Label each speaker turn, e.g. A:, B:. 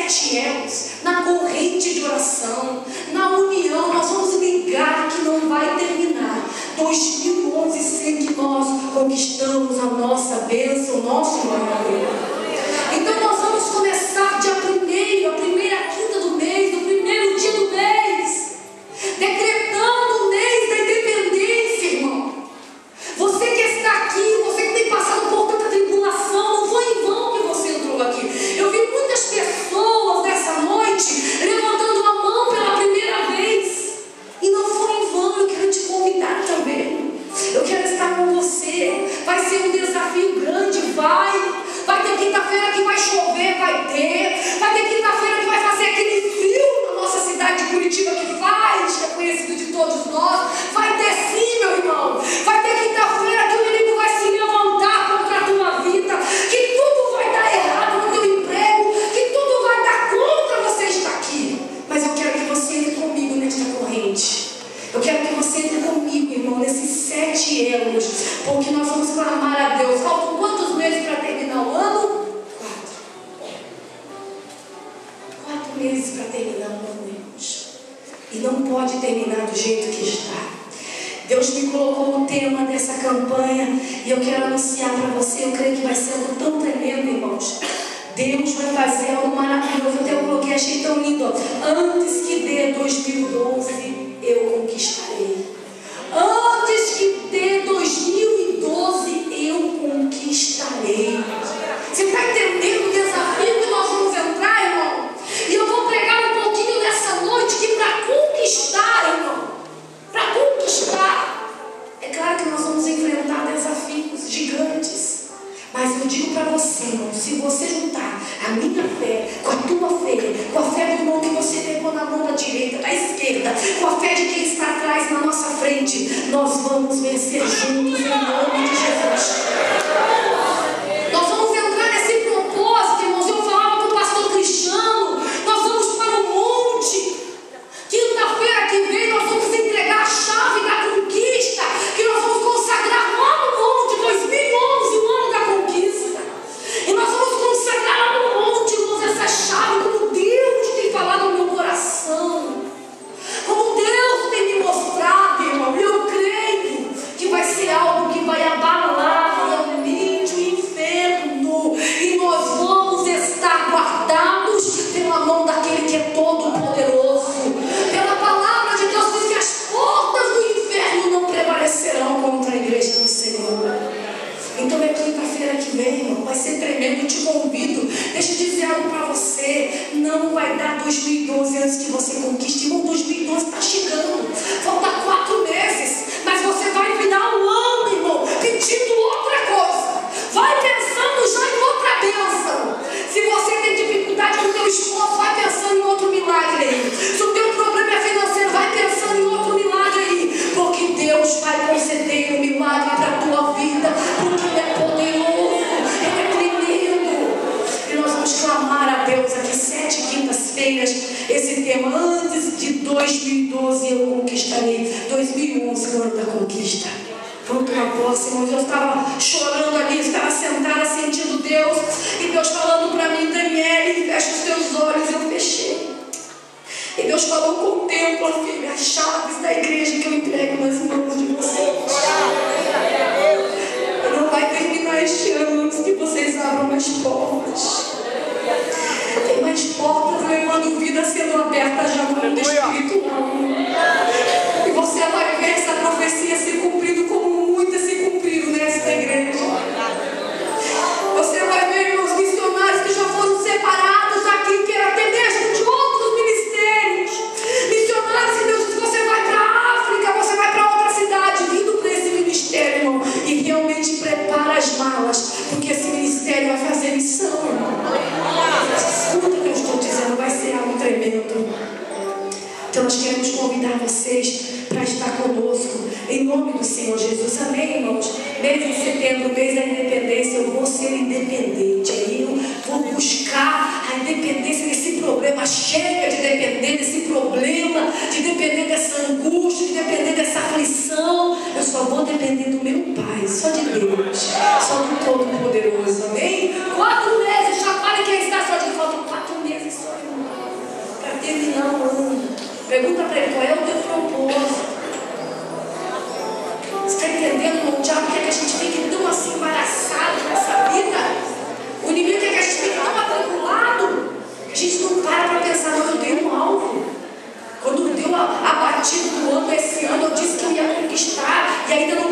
A: 7 elos, na corrente de oração, na união. Nós vamos ligar que não vai terminar 2011 sem que nós conquistamos a nossa bênção, o nosso milagre. Então nós vamos começar dia 1º, a primeira quinta do mês, no primeiro dia do mês, decretando o mês da independência, irmão. Você que está aqui, você que tem passado por tanta tribulação, não foi em vão que você entrou aqui. Eu vi muitas pessoas nessa noite levantando a mão pela primeira vez, e não foi em vão. Eu quero te convidar também. Eu quero estar com você. Vai ser um desafio grande, vai ter quinta-feira que vai chover, vai ter quinta-feira que vai fazer aquele frio na nossa cidade de Curitiba que é conhecido de todos nós. Vai ter sim, meu irmão. Vai ter quinta-feira que o inimigo vai se levantar contra a tua vida, que tudo vai dar errado no teu emprego, que tudo vai dar contra você estar aqui. Mas eu quero que você entre comigo nesta corrente. Eu quero que você entre comigo, irmão, nesses 7 elos, porque nós vamos clamar a Deus. Faltam quantos meses para terminar o ano? 4 meses para terminar o ano, irmãos. E não pode terminar do jeito que está. Deus me colocou o tema dessa campanha e eu quero anunciar para você. Eu creio que vai ser algo tão tremendo, irmãos. Deus vai fazer algo maravilhoso. Até eu coloquei, achei tão lindo. Antes que dê 2012, eu conquistarei. Antes que dê 2012, eu conquistarei. Você está entendendo o desafio que nós vamos entrar, irmão? E eu vou pregar um pouquinho nessa noite que para conquistar, irmão, para conquistar, é claro que nós vamos enfrentar desafios gigantes. Mas eu digo para você, irmão, se você juntar a minha fé com a tua fé, com a fé do irmão que você pegou na mão da direita, da esquerda, com a fé de quem está atrás, na nossa frente, nós vamos vencer juntos em nome de Jesus. Nós vamos entrar nesse propósito, irmãos. Eu falava com o pastor Cristiano, nós vamos para o monte. Quinta-feira que vem nós vamos entregar a chave da conquista, que nós vamos consagrar lá no monte, 2011, o ano da conquista. E nós vamos consagrar lá no monte, irmãos, essa chave, como Deus tem falado no meu coração, como Deus tem me mostrado, irmão. Eu creio que vai ser algo que vai abalar realmente o inferno, e nós vamos estar guardados pela mão daquele que é todo poderoso. Pela palavra de Deus diz que as portas do inferno não prevalecerão contra a igreja do Senhor. Então é quinta-feira que vem, irmão, vai ser tremendo. Eu te convido. Deixa eu dizer algo para você. Não vai dar 2012 antes que você conquiste. Irmão, 2012 está chegando. Falta 4 meses. Mas você vai virar um ano, irmão, pedindo outra coisa. Vai pensando já em outra bênção. Se você tem dificuldade com o teu esposo, vai pensando em outro milagre aí. Se o teu problema é financeiro, vai pensando em outro milagre aí. Porque Deus vai conceder um milagre para a tua vida. Porque Ele é poderoso, Ele é tremendo. E nós vamos clamar a Deus aqui 7 quintas-feiras. Esse tema, antes de 2012 eu conquistarei. 2011, o ano da conquista. Vamos tomar posse, irmãos. Eu estava chorando ali, estava sentada sentindo Deus. E Deus falando para mim, Daniele, fecha os teus olhos. Eu fechei. E Deus falou, contempla, filha, as chaves da igreja que eu entrego nas mãos de vocês. Não vai terminar este ano antes que vocês abram mais portas. Tem mais portas levando vida sendo abertas já no mundo espiritual. E você vai ver essa profecia se cumprindo como muitas se cumpriram nesta igreja. Você vai ver, irmãos, missionários que já foram separados aqui, que era até mesmo de outros ministérios. Missionários que Deus diz, você vai para a África, você vai para outra cidade, vindo para esse ministério, irmão. E realmente prepara as malas, porque esse ministério vai fazer missão, irmão. Escuta o que eu estou dizendo, vai ser algo tremendo. Então nós queremos convidar vocês para estar conosco, em nome do Senhor Jesus. Amém, irmãos? Mês de setembro, mês da independência, eu vou ser independente. Aí eu vou buscar a independência desse problema. Chega de depender desse problema, de depender dessa angústia, de depender dessa aflição. Eu só vou depender do meu Pai, só de Deus, só do Todo-Poderoso. Amém? 4 meses, já para quem está só de falta 4 meses só. Pergunta para ele qual é o teu propósito. Você está entendendo, irmão? O diabo quer que a gente fique tão assim embaraçado nessa vida. O inimigo quer que a gente fique tão atribulado que a gente não para pensar, não, eu tenho um alvo. Quando deu a batida do ano esse ano, eu disse que eu ia conquistar e ainda não